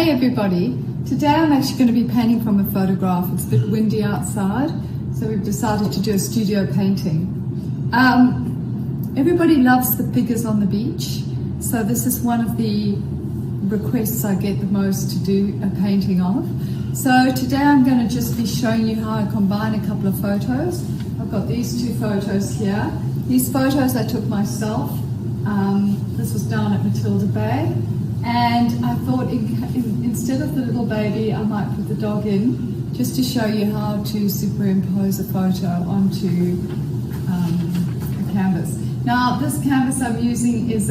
Hey everybody, today I'm actually going to be painting from a photograph. It's a bit windy outside, so we've decided to do a studio painting. Everybody loves the figures on the beach, so this is one of the requests I get the most to do a painting of. So today I'm going to just be showing you how I combine a couple of photos. I've got these two photos here. These photos I took myself. This was down at Matilda Bay. And I thought instead of the little baby, I might put the dog in, just to show you how to superimpose a photo onto a canvas. Now, this canvas I'm using is it's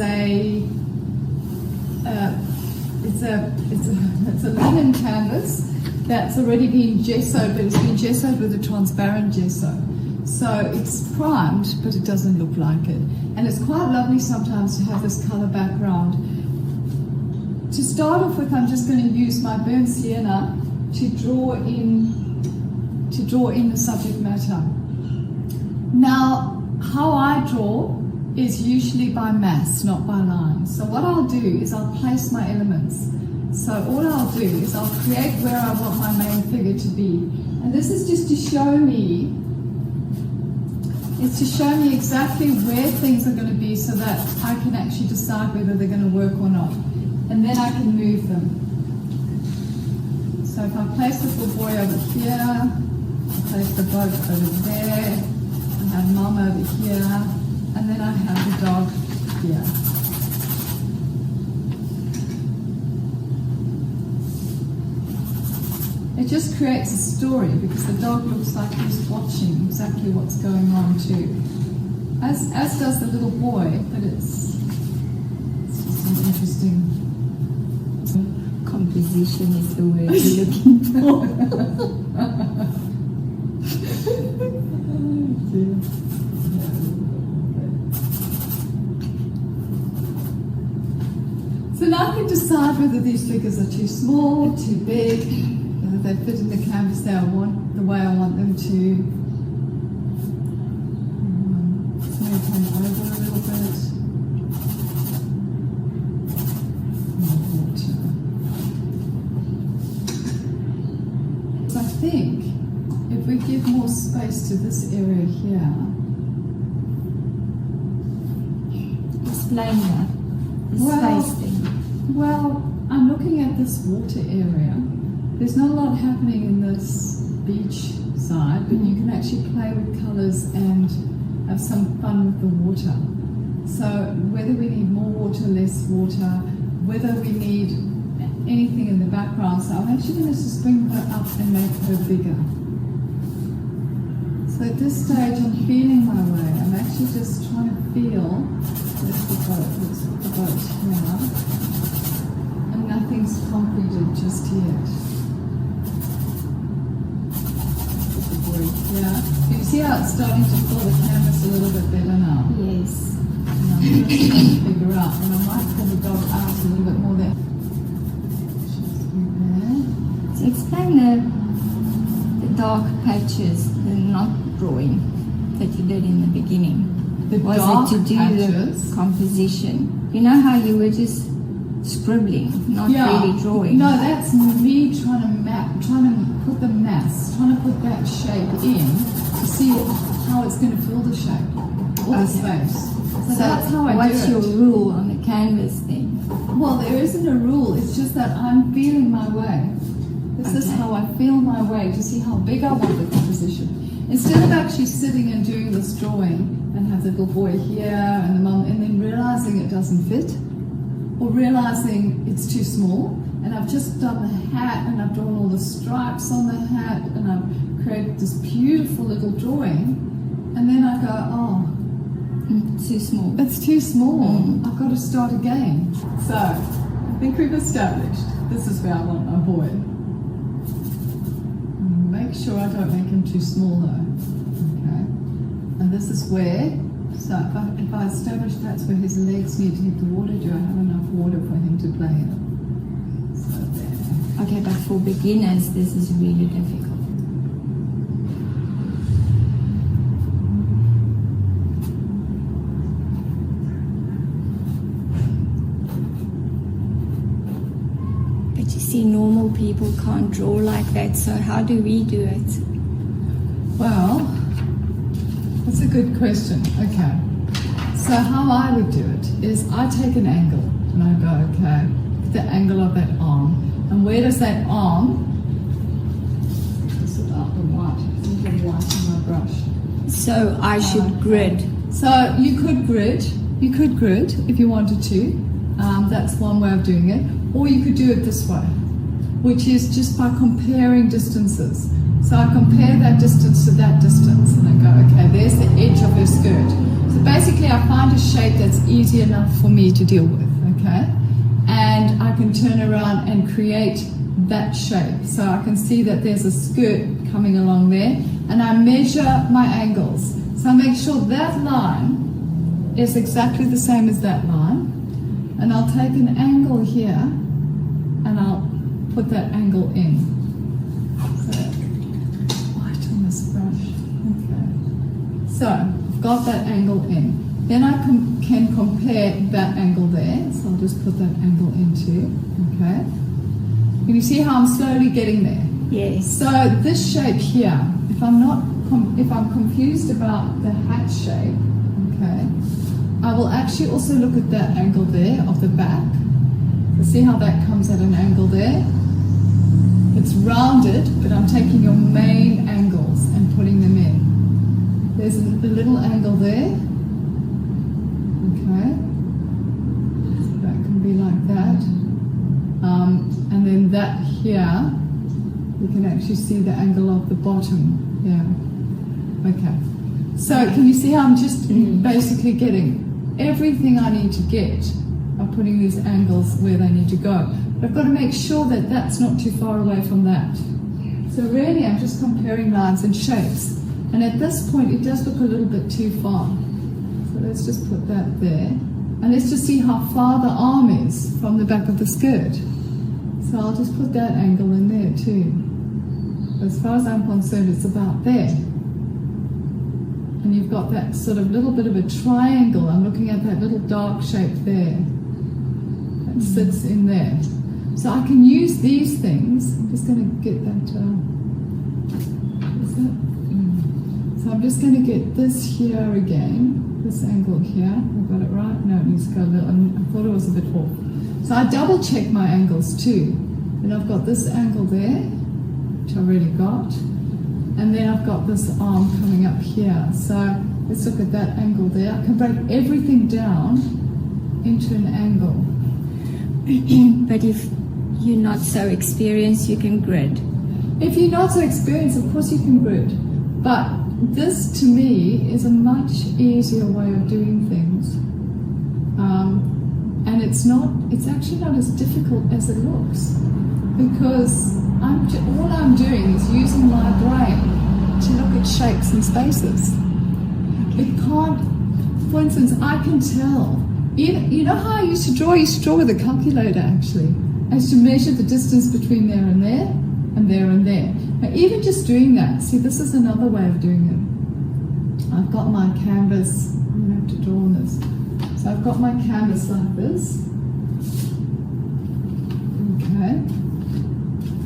a linen canvas that's already been gessoed, but it's been gessoed with a transparent gesso. So it's primed, but it doesn't look like it. And it's quite lovely sometimes to have this color background. To start off with, I'm just going to use my burnt sienna to draw in the subject matter. Now, how I draw is usually by mass, not by lines. So what I'll do is I'll place my elements. So all I'll do is I'll create where I want my main figure to be. And this is just to show me, exactly where things are going to be so that I can actually decide whether they're going to work or not. And then I can move them. So if I place the little boy over here, I place the boat over there, I have mom over here, and then I have the dog here. It just creates a story because the dog looks like he's watching exactly what's going on too. As does the little boy, but it's just an interesting. Composition is the word you're looking for. So now I can decide whether these figures are too small, too big, whether they fit in the canvas the way I want them to. Maybe turn it over a little bit. I think if we give more space to this area here. Explain that. The space thing. Well, I'm looking at this water area. There's not a lot happening in this beach side, but you can actually play with colours and have some fun with the water. So whether we need more water, less water, whether we need anything in the background, so I'm actually going to just bring her up and make her bigger. So at this stage I'm feeling my way. I'm actually just trying to feel. Let's put the boat here. And nothing's completed just yet. Put the boy here. You see how it's starting to fill the canvas a little bit better now? Yes. And I'm just trying to figure out, and I might pull the dog out a little bit more there. So explain the dark patches, the not drawing that you did in the beginning. Was it to do the composition? You know how you were just scribbling, not really drawing? No, that's me trying to put the mass, trying to put that shape in to see how it's going to fill the shape, or the space. So that's how I do it. What's your rule on the canvas then? Well, there isn't a rule. It's just that I'm feeling my way. This is how I feel my way to see how big I want the composition. Instead of actually sitting and doing this drawing and have the little boy here and the mum, and then realizing it doesn't fit, or realizing it's too small, and I've just done the hat and I've drawn all the stripes on the hat and I've created this beautiful little drawing, and then I go, oh, too small. It's too small. I've got to start again. So I think we've established this is where I want my boy. Make sure I don't make him too small though. Okay. And this is where, so if I establish that's where his legs need to hit the water, do I have enough water for him to play in? So there. Okay, but for beginners this is really difficult. see normal people can't draw like that, so how do we do it? Well, that's a good question. Okay. So how I would do it is I take an angle and I go, okay, the angle of that arm. And where does that arm, this is out the white, there's a white in my brush. So I should grid. So you could grid if you wanted to. That's one way of doing it. Or you could do it this way, which is just by comparing distances. So I compare that distance to that distance and I go, okay, there's the edge of her skirt. So basically I find a shape that's easy enough for me to deal with, okay? And I can turn around and create that shape. So I can see that there's a skirt coming along there, and I measure my angles. So I make sure that line is exactly the same as that line, and I'll take an angle here and I'll put that angle in. So, white on this brush. Okay. So I've got that angle in. Then I can compare that angle there. So I'll just put that angle in too. Okay. Can you see how I'm slowly getting there? Yes. So this shape here, if I'm confused about the hat shape, okay, I will actually also look at that angle there of the back. So see how that comes at an angle there? It's rounded, but I'm taking your main angles and putting them in. There's a little angle there. Okay. So that can be like that. And then that here, you can actually see the angle of the bottom. Yeah. Okay. So can you see how I'm just basically getting everything I need to get by putting these angles where they need to go. But I've got to make sure that that's not too far away from that. So really I'm just comparing lines and shapes. And at this point it does look a little bit too far. So let's just put that there. And let's just see how far the arm is from the back of the skirt. So I'll just put that angle in there too. As far as I'm concerned, it's about there. And you've got that sort of little bit of a triangle. I'm looking at that little dark shape there that sits in there. So I can use these things. I'm just going to get that. So I'm just going to get this here again. This angle here. I've got it right? No, it needs to go a little. I thought it was a bit off. So I double check my angles too. And I've got this angle there, which I already got. And then I've got this arm coming up here. So let's look at that angle there. I can break everything down into an angle. But if you're not so experienced, you can grid. If you're not so experienced, of course you can grid. But this, to me, is a much easier way of doing things. And it's actually not as difficult as it looks. Because all I'm doing is using my brain to look at shapes and spaces. It can't, for instance, I can tell. You know how I used to draw? I used to draw with a calculator actually. I used to measure the distance between there and there, and there and there. Now even just doing that, see, this is another way of doing it. I've got my canvas, I'm going to have to draw on this. So I've got my canvas like this. Okay.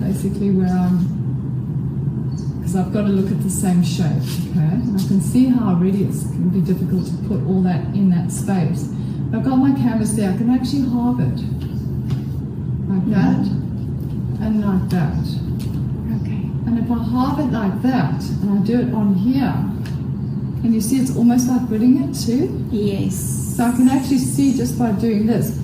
Basically where because I've got to look at the same shape, okay? And I can see how already it can be difficult to put all that in that space. But I've got my canvas there, I can actually halve it. Like that, and like that. Okay. And if I halve it like that, and I do it on here, and you see it's almost like gridding it too? Yes. So I can actually see just by doing this.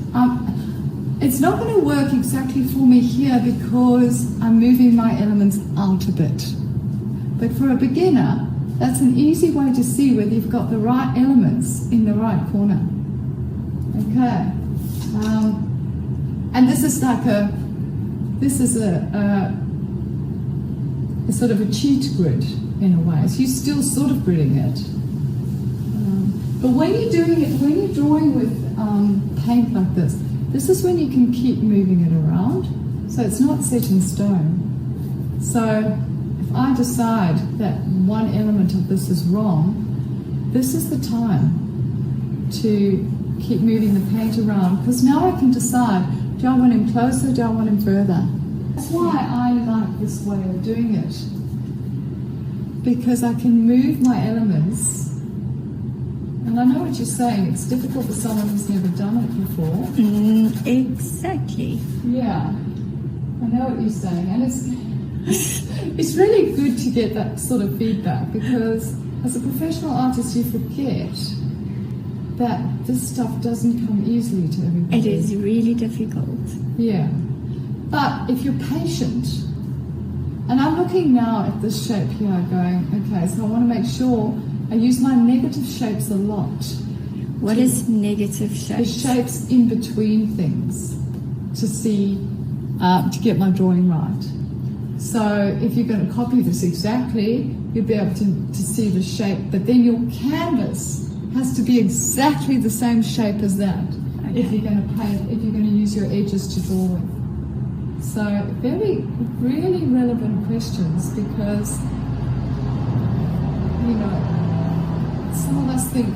It's not going to work exactly for me here because I'm moving my elements out a bit. But for a beginner, that's an easy way to see whether you've got the right elements in the right corner. Okay. And this is like a sort of a cheat grid in a way. So you're still sort of gridding it. But when you're drawing with paint like this is when you can keep moving it around. So it's not set in stone. So if I decide that one element of this is wrong, this is the time to keep moving the paint around, because now I can decide, do I want him closer, do I want him further? That's why I like this way of doing it. Because I can move my elements. And I know what you're saying. It's difficult for someone who's never done it before. Exactly. Yeah. I know what you're saying. And it's really good to get that sort of feedback, because as a professional artist you forget that this stuff doesn't come easily to everybody. It is really difficult. Yeah. But if you're patient, and I'm looking now at this shape here going, okay, so I want to make sure I use my negative shapes a lot. What is negative The shapes? shapes in between things to see, to get my drawing right. So if you're going to copy this exactly, you'll be able to see the shape, but then your canvas has to be exactly the same shape as that. Okay. If you're going to paint, if you're going to use your edges to draw with. So really relevant questions, because, you know, some of us think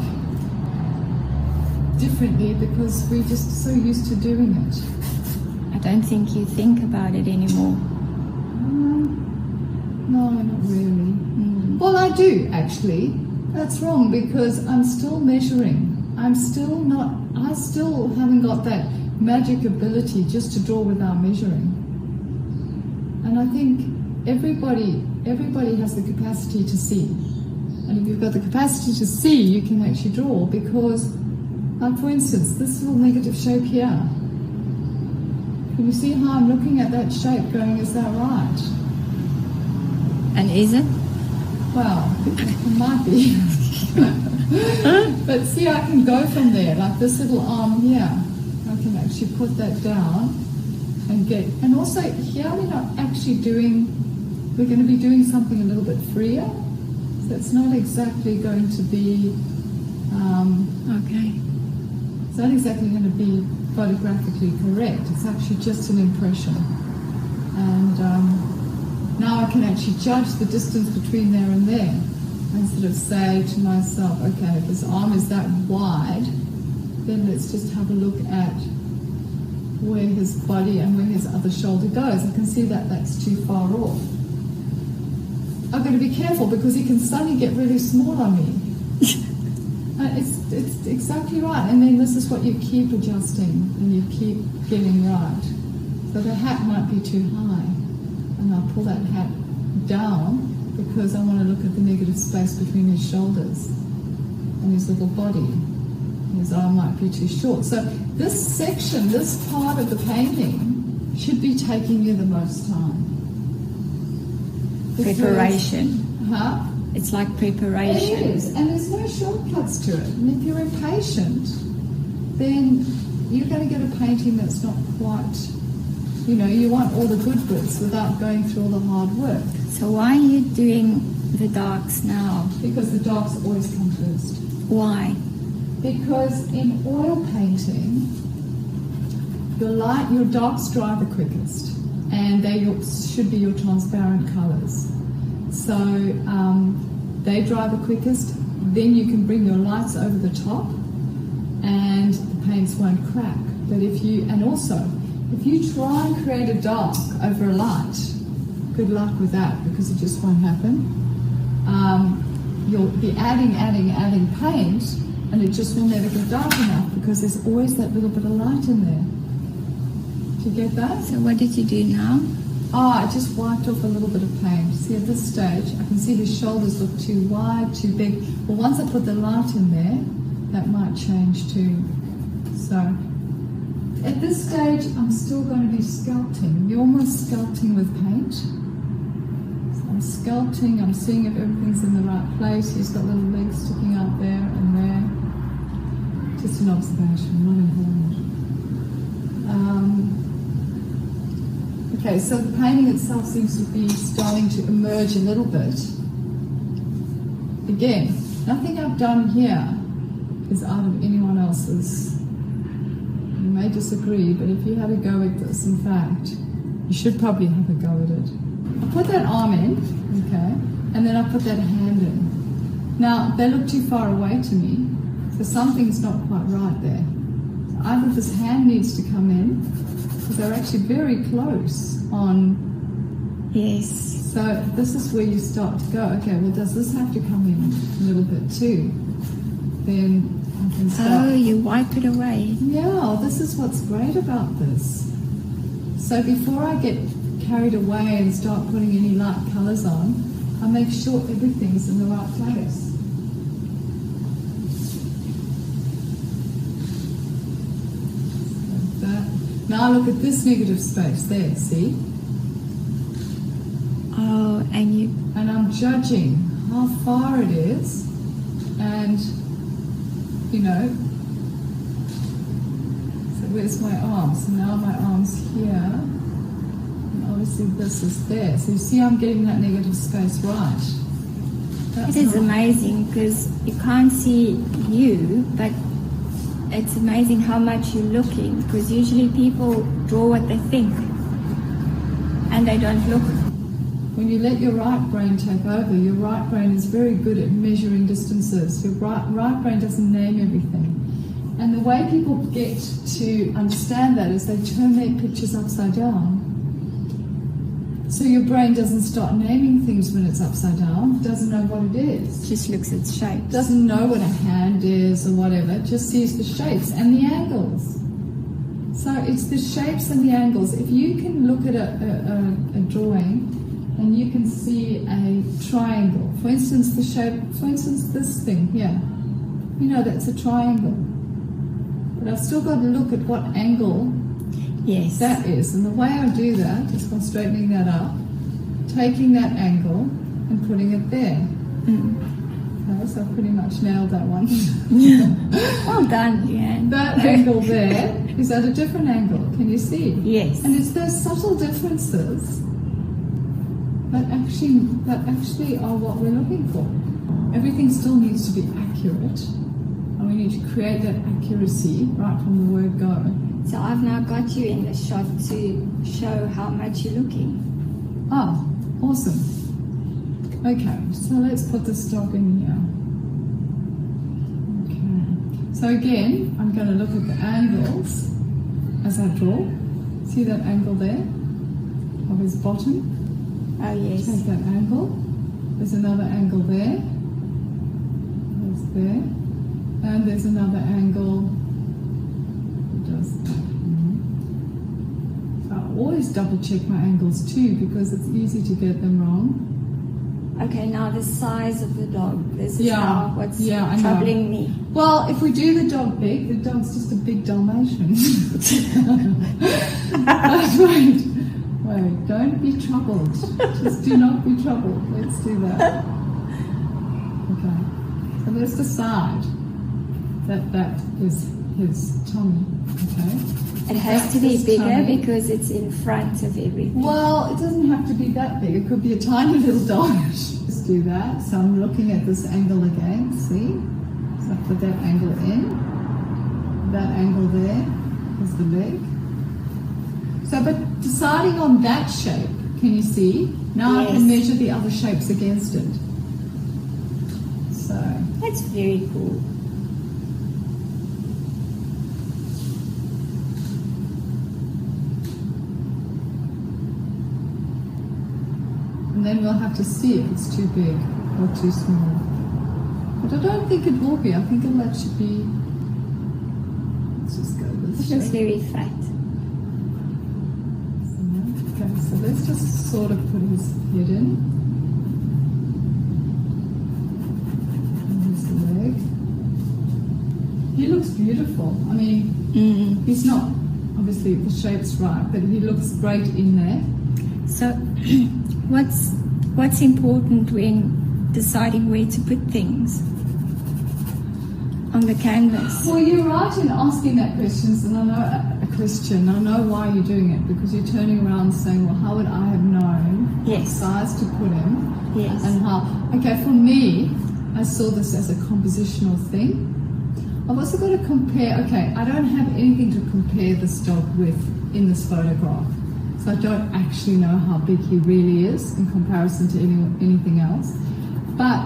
differently because we're just so used to doing it. I don't think you think about it anymore. No, not really. Well, I do actually. That's wrong, because I'm still measuring. I still haven't got that magic ability just to draw without measuring. And I think everybody has the capacity to see. And if you've got the capacity to see, you can actually draw, because, like for instance, this little negative shape here. Can you see how I'm looking at that shape going, is that right? And is it? Well, it might be. But see, I can go from there, like this little arm here. I can actually put that down and get, and also here we're not actually we're going to be doing something a little bit freer. So it's not exactly going to be, Okay. it's not exactly going to be photographically correct. It's actually just an impression. And now I can actually judge the distance between there and there, and sort of say to myself, okay, if his arm is that wide, then let's just have a look at where his body and where his other shoulder goes. I can see that that's too far off. I've got to be careful, because he can suddenly get really small on me. It's exactly right. And then this is what you keep adjusting and you keep getting right. So the hat might be too high, and I'll pull that hat down because I want to look at the negative space between his shoulders and his little body. His arm might be too short. So this section, this part of the painting, should be taking you the most time. Preparation. Huh? It's like preparation. It is, and there's no shortcuts to it. And if you're impatient, then you're going to get a painting that's not quite, you know, you want all the good bits without going through all the hard work. So why are you doing the darks now? Because the darks always come first. Why? Because in oil painting, your darks dry the quickest, and they should be your transparent colours. So they dry the quickest, then you can bring your lights over the top and the paints won't crack. But if you try and create a dark over a light, good luck with that, because it just won't happen. You'll be adding paint, and it just will never get dark enough, because there's always that little bit of light in there. Do you get that? So what did you do now? I just wiped off a little bit of paint. See, at this stage, I can see his shoulders look too wide, too big. Well, once I put the light in there, that might change too. So, at this stage, I'm still going to be sculpting. You're almost sculpting with paint. So I'm sculpting, I'm seeing if everything's in the right place. He's got little legs sticking out there and there. Just an observation, not important. Okay, so the painting itself seems to be starting to emerge a little bit. Again, nothing I've done here is out of anyone else's. You may disagree, but if you had a go at this, in fact, you should probably have a go at it. I put that arm in, okay, and then I put that hand in. Now, they look too far away to me, so something's not quite right there. Either this hand needs to come in, because they're actually very close. on. Yes. So this is where you start to go, okay, well, does this have to come in a little bit too? Then I can start. Oh, you wipe it away. Yeah, this is what's great about this. So before I get carried away and start putting any light colours on, I make sure everything's in the right place. Like that. Now look at this negative space there, see? Oh, And I'm judging how far it is, and you know, so where's my arm? So now my arm's here, and obviously this is there. So you see I'm getting that negative space right. it is amazing because you can't see you, but it's amazing how much you're looking, because usually people draw what they think and they don't look. When you let your right brain take over, your right brain is very good at measuring distances. Your right brain doesn't name everything. And the way people get to understand that is they turn their pictures upside down. So your brain doesn't start naming things when it's upside down, doesn't know what it is. Just looks at shapes. Doesn't know what a hand is or whatever, just sees the shapes and the angles. So it's the shapes and the angles. If you can look at a drawing and you can see a triangle, for instance, the shape, for instance, this thing here, you know that's a triangle. But I've still got to look at what angle Yes. that is. And the way I do that is by straightening that up, taking that angle and putting it there. Okay, so I've pretty much nailed that one. Well done, Leanne. That angle there is at a different angle, can you see? Yes. And it's those subtle differences that actually are what we're looking for. Everything still needs to be accurate, and we need to create that accuracy right from the word go. So I've now got you in the shot to show how much you're looking. Ah, awesome. Okay, so let's put the stock in here. Okay. So again, I'm going to look at the angles as I draw. See that angle there of his bottom? Oh, yes. Take that angle. There's another angle there. There's there. And there's another angle. Just that. I always double check my angles too, because it's easy to get them wrong. Okay, now the size of the dog. This is Yeah, now what's yeah, I know. troubling me. Well, if we do the dog big, the dog's just a big Dalmatian. Wait, don't be troubled. Just do not be troubled. Let's do that. Okay. So let's decide that is his tummy. Okay. It has to be His bigger tummy. because it's in front of everything. Well, it doesn't have to be that big. It could be a tiny little dog. Let's do that. So I'm looking at this angle again. See? So I put that angle in. That angle there is the leg. So, but deciding on that shape, can you see? Now I can Yes. measure the other shapes against it. So, That's very cool. and then we'll have to see if it's too big or too small. But I don't think it will be. I think it'll actually be. Let's just go this It looks shape. very fat. Okay, so let's just sort of put his head in. And his leg. He looks beautiful. I mean, he's not, obviously the shape's right, but he looks great in there. So, what's important when deciding where to put things on the canvas? Well, you're right in asking that question, and I know why you're doing it, because you're turning around and saying, well, how would I have known what Yes. size to put him? Yes. And how, okay, for me, I saw this as a compositional thing. I've also got to compare, okay, I don't have anything to compare this dog with in this photograph. So I don't actually know how big he really is in comparison to anything else. But,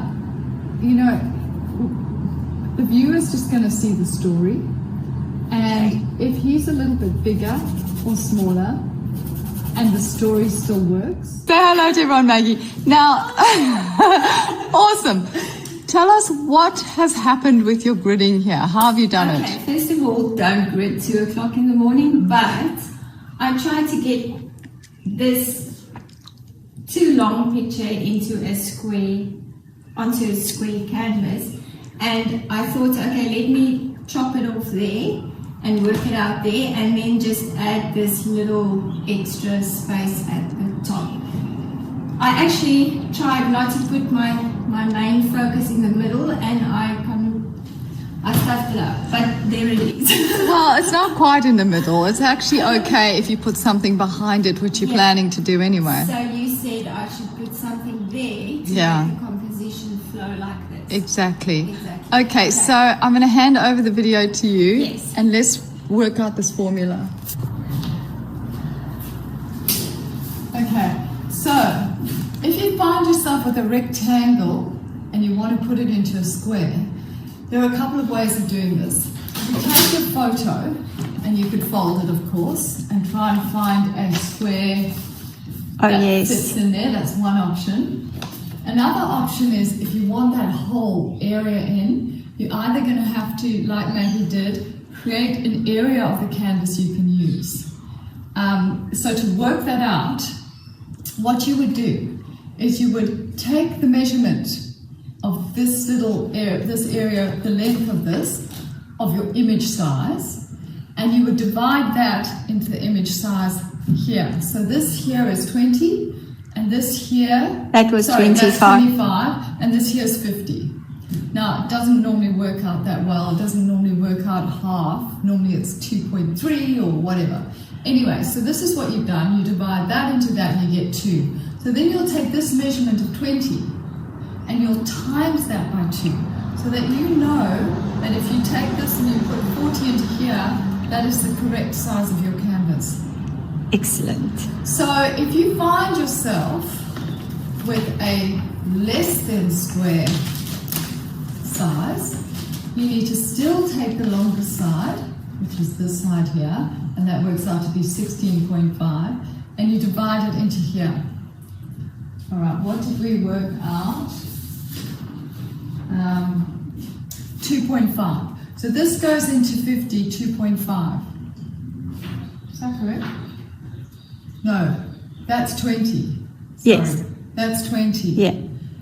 you know, the viewer's just going to see the story. And if he's a little bit bigger or smaller, and the story still works. Say hello to everyone, Maggie. Now, awesome. Tell us what has happened with your gridding here. How have you done it? First of all, don't grid 2 o'clock in the morning, but I tried to get this too long picture onto a square canvas, and I thought, okay, let me chop it off there and work it out there, and then just add this little extra space at the top. I actually tried not to put my main focus in the middle, and I stuffed it up, but there it is. Well, it's not quite in the middle. It's actually okay if you put something behind it, which you're planning to do anyway. So you said I should put something there to make the composition flow like this. Exactly. Okay, so I'm going to hand over the video to you, Yes. and let's work out this formula. Okay, so if you find yourself with a rectangle and you want to put it into a square, there are a couple of ways of doing this. You take your photo, and you could fold it, of course, and try and find a square that fits in there. That's one option. Another option is, if you want that whole area in, you're either going to have to, like Maggie did, create an area of the canvas you can use. So to work that out, what you would do is you would take the measurement of this little area, the length of this, of your image size, and you would divide that into the image size here. So this here is 20, and this here... That was 25. That's 25, and this here is 50. Now, it doesn't normally work out that well. It doesn't normally work out half. Normally it's 2.3 or whatever. Anyway, so this is what you've done. You divide that into that and you get 2. So then you'll take this measurement of 20 and you'll times that by 2. So that you know that if you take this and you put 40 into here, that is the correct size of your canvas. Excellent. So if you find yourself with a less than square size, you need to still take the longer side, which is this side here, and that works out to be 16.5, and you divide it into here. All right, what did we work out? 2.5. So this goes into 50, 2.5. Is that correct? No, that's 20. Sorry. Yes. That's 20. Yeah.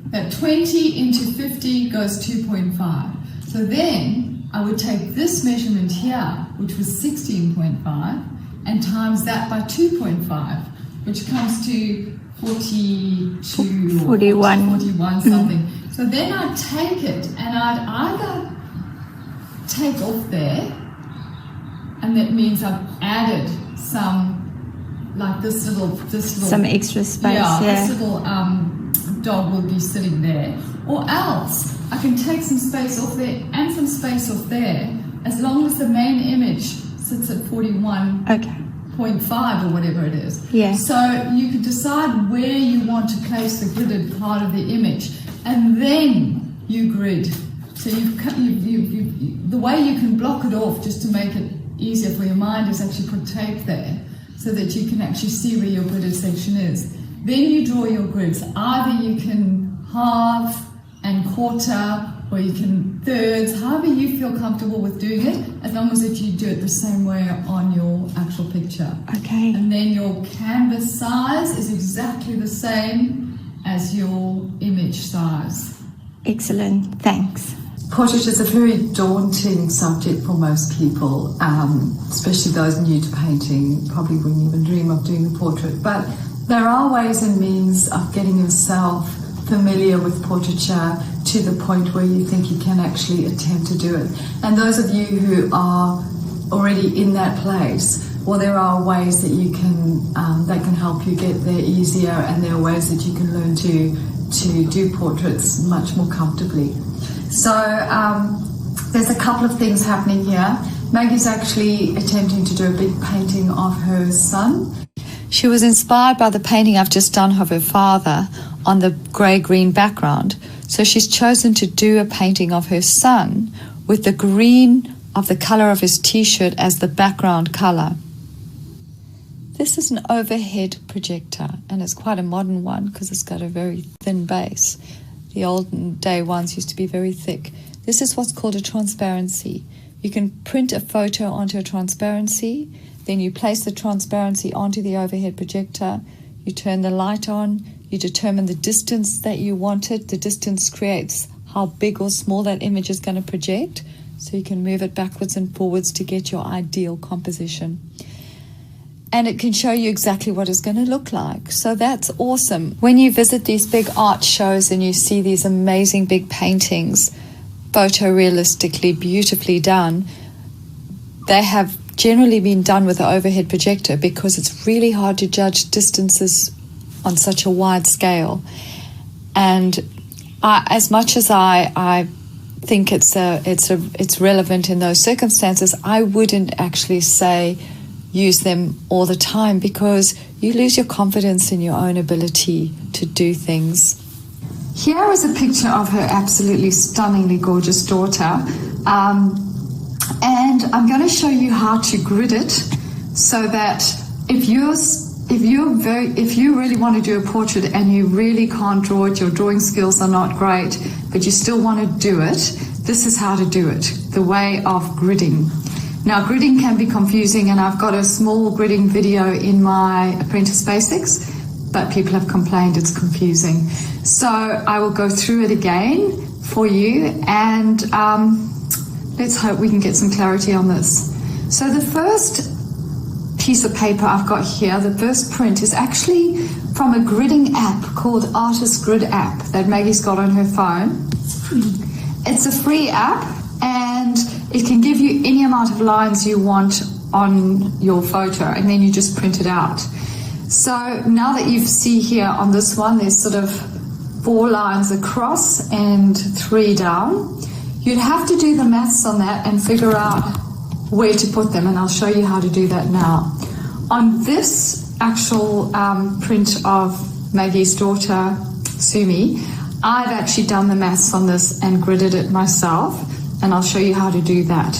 That 20 into 50 goes 2.5. So then I would take this measurement here, which was 16.5, and times that by 2.5, which comes to 42 41. 41 something. So then I'd take it and I'd either take off there, and that means I've added some, like this little some extra space. this little dog will be sitting there, or else I can take some space off there and some space off there, as long as the main image sits at 41.5 or whatever it is. Yeah. So you could decide where you want to place the gridded part of the image, and then you grid. So the way you can block it off, just to make it easier for your mind, is actually put tape there, so that you can actually see where your gridded section is. Then you draw your grids. Either you can halve and quarter, or you can thirds, however you feel comfortable with doing it, as long as if you do it the same way on your actual picture. Okay. And then your canvas size is exactly the same as your image size. Excellent. Thanks. Portrait is a very daunting subject for most people, especially those new to painting, probably wouldn't even dream of doing a portrait. But there are ways and means of getting yourself familiar with portraiture to the point where you think you can actually attempt to do it. And those of you who are already in that place, well, there are ways that you can that can help you get there easier, and there are ways that you can learn to do portraits much more comfortably. So there's a couple of things happening here. Maggie's actually attempting to do a big painting of her son. She was inspired by the painting I've just done of her father on the grey-green background. So she's chosen to do a painting of her son with the green of the colour of his t-shirt as the background colour. This is an overhead projector, and it's quite a modern one because it's got a very thin base. The olden day ones used to be very thick. This is what's called a transparency. You can print a photo onto a transparency, then you place the transparency onto the overhead projector, you turn the light on, you determine the distance that you want it. The distance creates how big or small that image is going to project, so you can move it backwards and forwards to get your ideal composition. And it can show you exactly what it's going to look like. So that's awesome. When you visit these big art shows and you see these amazing big paintings, photorealistically, beautifully done, they have generally been done with an overhead projector because it's really hard to judge distances on such a wide scale. And as much as I think it's relevant in those circumstances, I wouldn't actually say use them all the time because you lose your confidence in your own ability to do things. Here is a picture of her absolutely stunningly gorgeous daughter. And I'm going to show you how to grid it so that if you really want to do a portrait and you really can't draw it, your drawing skills are not great, but you still want to do it, this is how to do it, the way of gridding. Now, gridding can be confusing, and I've got a small gridding video in my Apprentice Basics, but people have complained it's confusing. So I will go through it again for you, and let's hope we can get some clarity on this. So the first piece of paper I've got here, the first print, is actually from a gridding app called Artist Grid app that Maggie's got on her phone. It's a free app, and it can give you any amount of lines you want on your photo, and then you just print it out. So now that you see here on this one, there's sort of 4 lines across and 3 down. You'd have to do the maths on that and figure out where to put them, and I'll show you how to do that now. On this actual print of Maggie's daughter, Sumi, I've actually done the maths on this and gridded it myself, and I'll show you how to do that.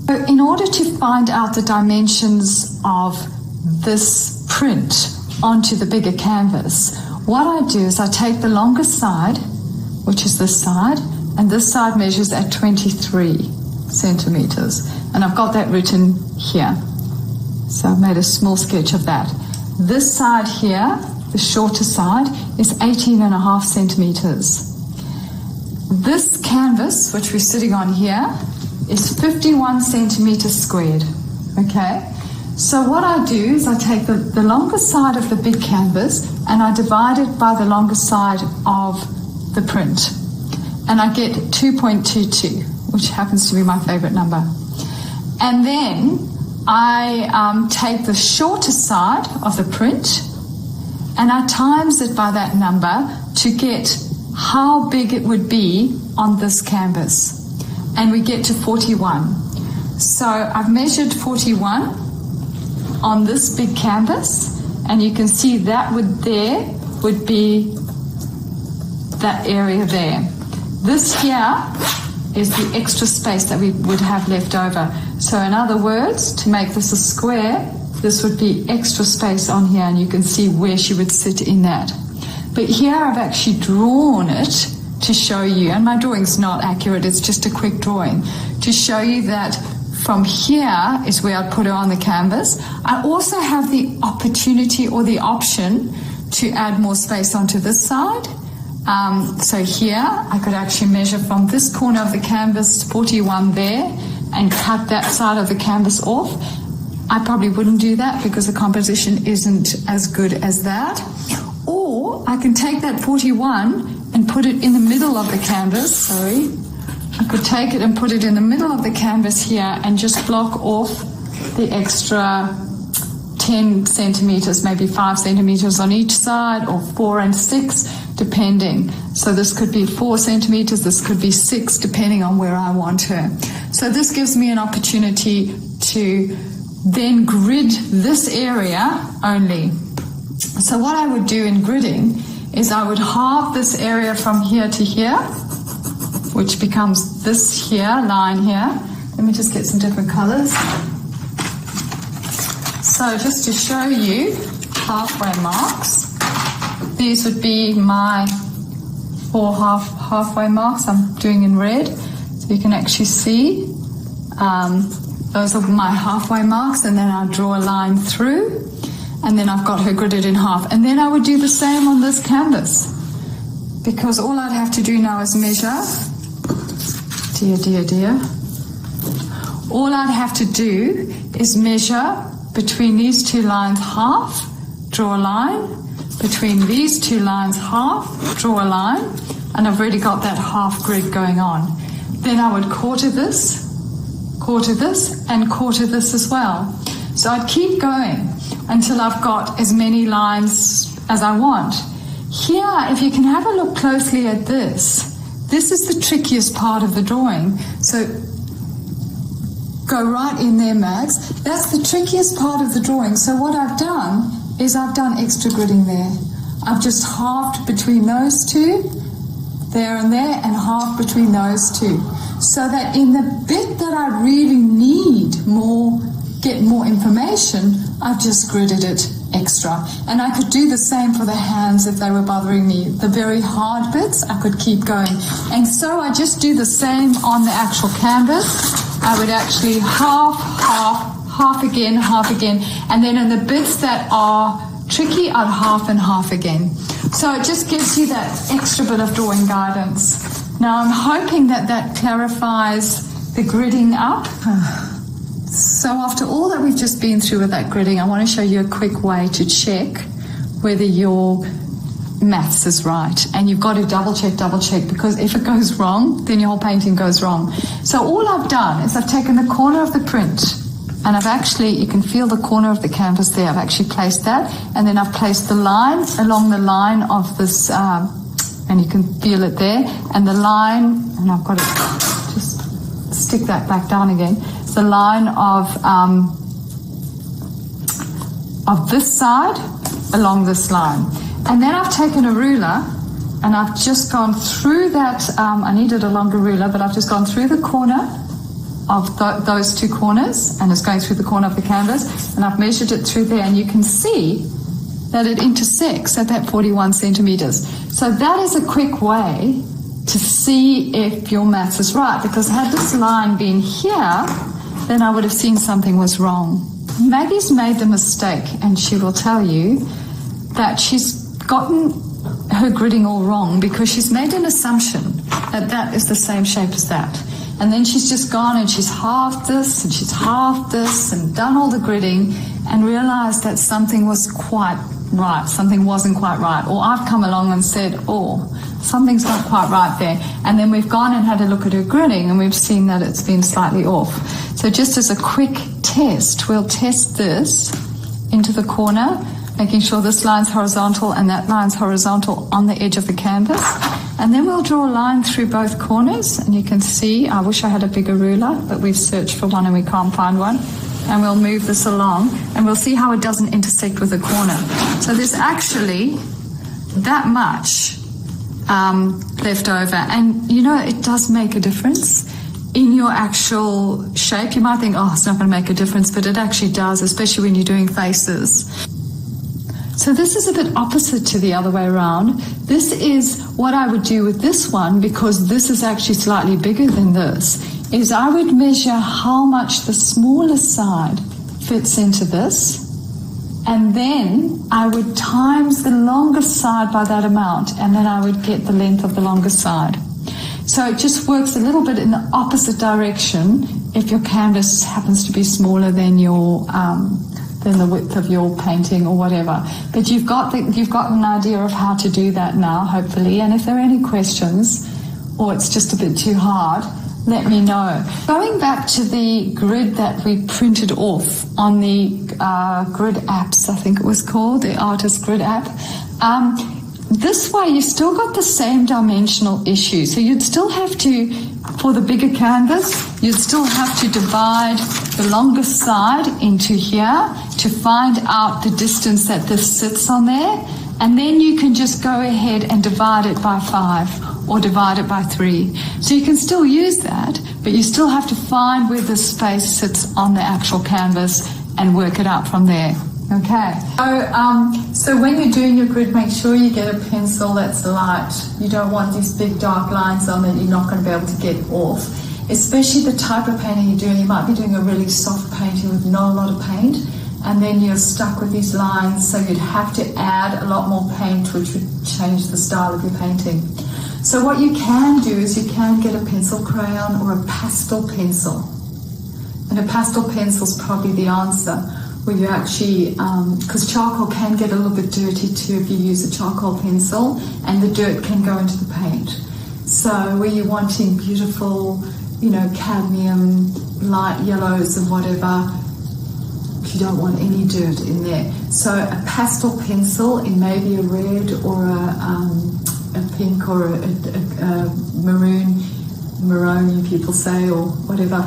So in order to find out the dimensions of this print onto the bigger canvas, what I do is I take the longest side, which is this side, and this side measures at 23 centimeters. And I've got that written here. So I've made a small sketch of that. This side here, the shorter side, is 18.5 centimeters. This canvas, which we're sitting on here, is 51 centimeters squared. Okay? So what I do is I take the longest side of the big canvas and I divide it by the longest side of the print. And I get 2.22, which happens to be my favorite number. And then I take the shorter side of the print and I times it by that number to get how big it would be on this canvas. And we get to 41. So I've measured 41 on this big canvas, and you can see that would be that area there. This here is the extra space that we would have left over. So in other words, to make this a square, this would be extra space on here, and you can see where she would sit in that. But here I've actually drawn it to show you, and my drawing's not accurate, it's just a quick drawing, to show you that from here is where I'd put her on the canvas. I also have the opportunity or the option to add more space onto this side. So here I could actually measure from this corner of the canvas to 41 there and cut that side of the canvas off. I probably wouldn't do that because the composition isn't as good as that. Or I can take that 41 and put it in the middle of the canvas, I could take it and put it in the middle of the canvas here and just block off the extra 10 centimeters, maybe 5 centimeters on each side, or 4 and 6, depending. So this could be 4 centimeters, this could be 6, depending on where I want her. So this gives me an opportunity to then grid this area only. So what I would do in gridding is I would halve this area from here to here, which becomes this here, line here. Let me just get some different colors. So just to show you halfway marks, these would be my 4 halfway marks I'm doing in red. So you can actually see those are my halfway marks, and then I draw a line through, and then I've got her gridded in half. And then I would do the same on this canvas, because all I'd have to do now is measure. Dear. All I'd have to do is measure between these 2 lines half, draw a line, between these 2 lines half, draw a line, and I've already got that half grid going on. Then I would quarter this, and quarter this as well. So I'd keep going until I've got as many lines as I want. Here, if you can have a look closely at this is the trickiest part of the drawing. So go right in there, Mags. That's the trickiest part of the drawing. So what I've done is I've done extra gridding there. I've just halved between those 2, there and there, and half between those 2. So that in the bit that I really need get more information, I've just gridded it extra. And I could do the same for the hands if they were bothering me. The very hard bits, I could keep going. And so I just do the same on the actual canvas. I would actually half again, and then in the bits that are tricky, I'd half and half again. So it just gives you that extra bit of drawing guidance. Now I'm hoping that clarifies the gridding up. So after all that we've just been through with that gridding, I want to show you a quick way to check whether your maths is right. And you've got to double check, because if it goes wrong, then your whole painting goes wrong. So all I've done is I've taken the corner of the print, and I've actually, you can feel the corner of the canvas there, I've actually placed that, and then I've placed the line along the line of this, and you can feel it there, and the line, and I've got to just stick that back down again, it's the line of this side along this line. And then I've taken a ruler and I've just gone through that, I needed a longer ruler, but I've just gone through the corner of those 2 corners, and it's going through the corner of the canvas, and I've measured it through there, and you can see that it intersects at that 41 centimeters. So that is a quick way to see if your maths is right, because had this line been here, then I would have seen something was wrong. Maggie's made the mistake, and she will tell you that she's gotten her gridding all wrong because she's made an assumption that is the same shape as that. And then she's just gone and she's halved this and she's halved this and done all the gridding and realized that something was quite right, something wasn't quite right. Or I've come along and said, oh, something's not quite right there. And then we've gone and had a look at her gridding and we've seen that it's been slightly off. So just as a quick test, we'll test this into the corner, making sure this line's horizontal and that line's horizontal on the edge of the canvas. And then we'll draw a line through both corners, and you can see, I wish I had a bigger ruler, but we've searched for one and we can't find one. And we'll move this along, and we'll see how it doesn't intersect with the corner. So there's actually that much left over. And, you know, it does make a difference in your actual shape. You might think, oh, it's not going to make a difference, but it actually does, especially when you're doing faces. So this is a bit opposite to the other way around. This is what I would do with this one, because this is actually slightly bigger than this, is I would measure how much the smaller side fits into this, and then I would times the longer side by that amount, and then I would get the length of the longer side. So it just works a little bit in the opposite direction if your canvas happens to be smaller than your than the width of your painting or whatever. But you've got an idea of how to do that now, hopefully. And if there are any questions or it's just a bit too hard, let me know. Going back to the grid that we printed off on the grid apps, I think it was called, the Artist Grid app, this way you've still got the same dimensional issue. So you'd still have to, for the bigger canvas, you'd still have to divide the longest side into here to find out the distance that this sits on there. And then you can just go ahead and divide it by 5 or divide it by 3. So you can still use that, but you still have to find where the space sits on the actual canvas and work it out from there. Okay. So when you're doing your grid, make sure you get a pencil that's light. You don't want these big dark lines on that you're not going to be able to get off. Especially the type of painting you're doing. You might be doing a really soft painting with not a lot of paint, and then you're stuck with these lines, so you'd have to add a lot more paint, which would change the style of your painting. So what you can do is you can get a pencil crayon or a pastel pencil. And a pastel pencil is probably the answer, where you actually, because charcoal can get a little bit dirty too if you use a charcoal pencil, and the dirt can go into the paint. So where you're wanting beautiful, cadmium, light yellows and whatever, you don't want any dirt in there. So a pastel pencil in maybe a red or a pink or a maroon, people say, or whatever,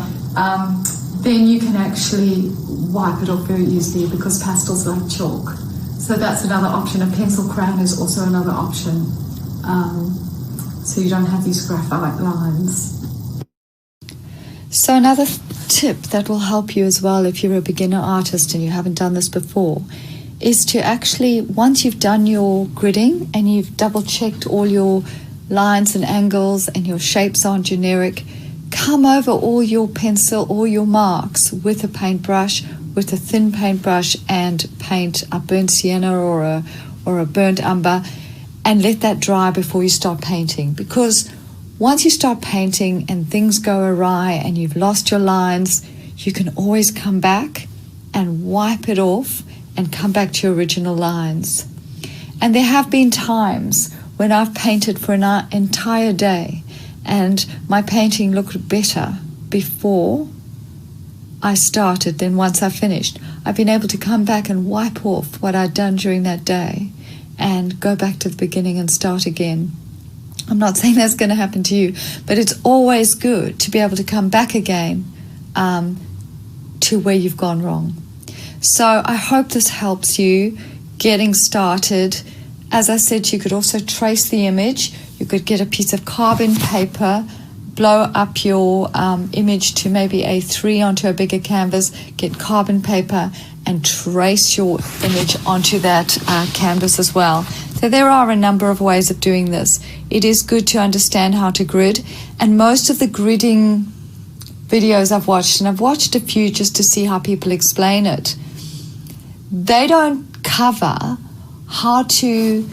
then you can actually wipe it off very easily because pastel's like chalk. So that's another option. A pencil crayon is also another option. So you don't have these graphite lines. So another tip that will help you as well if you're a beginner artist and you haven't done this before is to actually, once you've done your gridding and you've double checked all your lines and angles and your shapes aren't generic, come over all your pencil, all your marks with a paintbrush, with a thin paintbrush, and paint a burnt sienna or a burnt umber, and let that dry before you start painting. Because once you start painting and things go awry and you've lost your lines, you can always come back and wipe it off and come back to your original lines. And there have been times when I've painted for an entire day and my painting looked better before I started than once I finished. I've been able to come back and wipe off what I'd done during that day and go back to the beginning and start again. I'm not saying that's going to happen to you, but it's always good to be able to come back again to where you've gone wrong. So I hope this helps you getting started. As I said, you could also trace the image. You could get a piece of carbon paper, blow up your image to maybe A3 onto a bigger canvas, get carbon paper and trace your image onto that canvas as well. So there are a number of ways of doing this. It is good to understand how to grid, and most of the gridding videos I've watched, and I've watched a few just to see how people explain it, they don't cover how to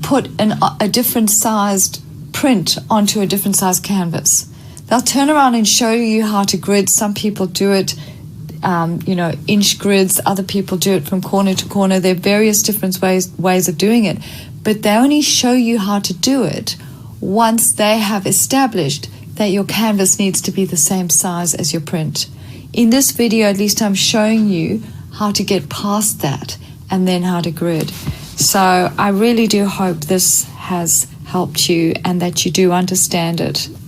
put a different sized print onto a different sized canvas. They'll turn around and show you how to grid. Some people do it inch grids, other people do it from corner to corner. There are various different ways of doing it, but they only show you how to do it once they have established that your canvas needs to be the same size as your print. In this video, at least, I'm showing you how to get past that and then how to grid. So I really do hope this has helped you and that you do understand it.